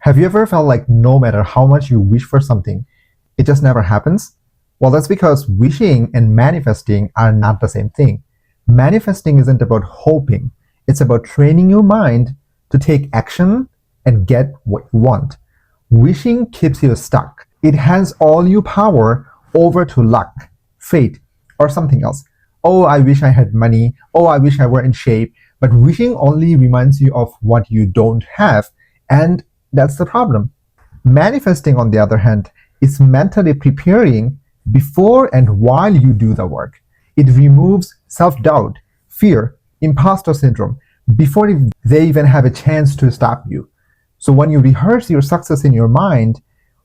Have you ever felt like no matter how much you wish for something, it just never happens? Well, that's because wishing and manifesting are not the same thing. Manifesting isn't about hoping, it's about training your mind to take action and get what you want. Wishing keeps you stuck. It hands all your power over to luck, fate, or something else. Oh, I wish I had money. Oh, I wish I were in shape. But wishing only reminds you of what you don't have, and that's the problem. Manifesting, on the other hand, is mentally preparing before and while you do the work. It removes self doubt, fear, imposter syndrome before they even have a chance to stop you. So when you rehearse your success in your mind,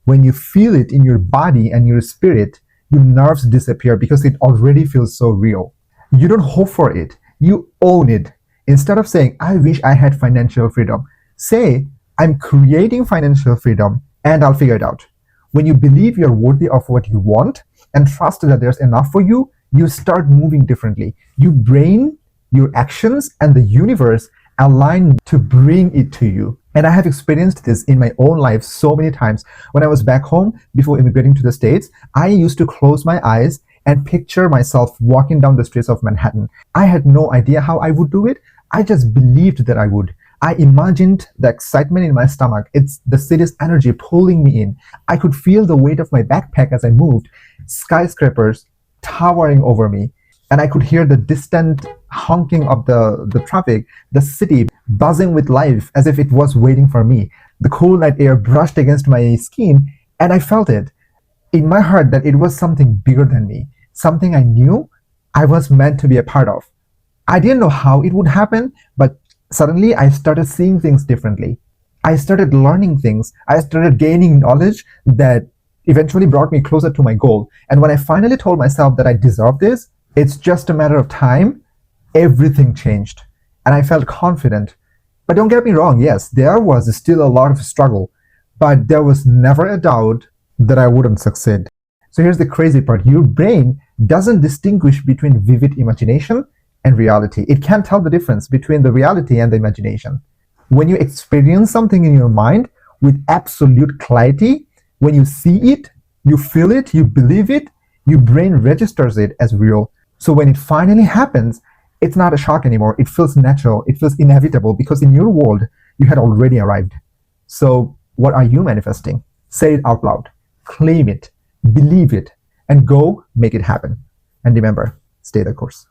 when you feel it in your body and your spirit, your nerves disappear because it already feels so real. You don't hope for it, you own it. Instead of saying, I wish I had financial freedom, say, I'm creating financial freedom and I'll figure it out. When you believe you're worthy of what you want and trust that there's enough for you, you start moving differently. Your brain, your actions, and the universe align to bring it to you. And I have experienced this in my own life so many times. When I was back home before immigrating to the States, I used to close my eyes and picture myself walking down the streets of Manhattan. I had no idea how I would do it. I just believed that I would. I imagined the excitement in my stomach. It's the city's energy pulling me in. I could feel the weight of my backpack as I moved, skyscrapers towering over me, and I could hear the distant honking of the traffic, the city buzzing with life as if it was waiting for me. The cool night air brushed against my skin, and I felt it in my heart that it was something bigger than me, something I knew I was meant to be a part of. I didn't know how it would happen, but suddenly I started seeing things differently. I started learning things. I started gaining knowledge that eventually brought me closer to my goal. And when I finally told myself that I deserve this, it's just a matter of time, everything changed. And I felt confident. But don't get me wrong, yes, there was still a lot of struggle, but there was never a doubt that I wouldn't succeed. So here's the crazy part. Your brain doesn't distinguish between vivid imagination and reality. It can't tell the difference between the reality and the imagination. When you experience something in your mind with absolute clarity, when you see it, you feel it, you believe it, your brain registers it as real. So when it finally happens, it's not a shock anymore. It feels natural. It feels inevitable because in your world, you had already arrived. So what are you manifesting? Say it out loud. Claim it. Believe it. And go make it happen. And remember, stay the course.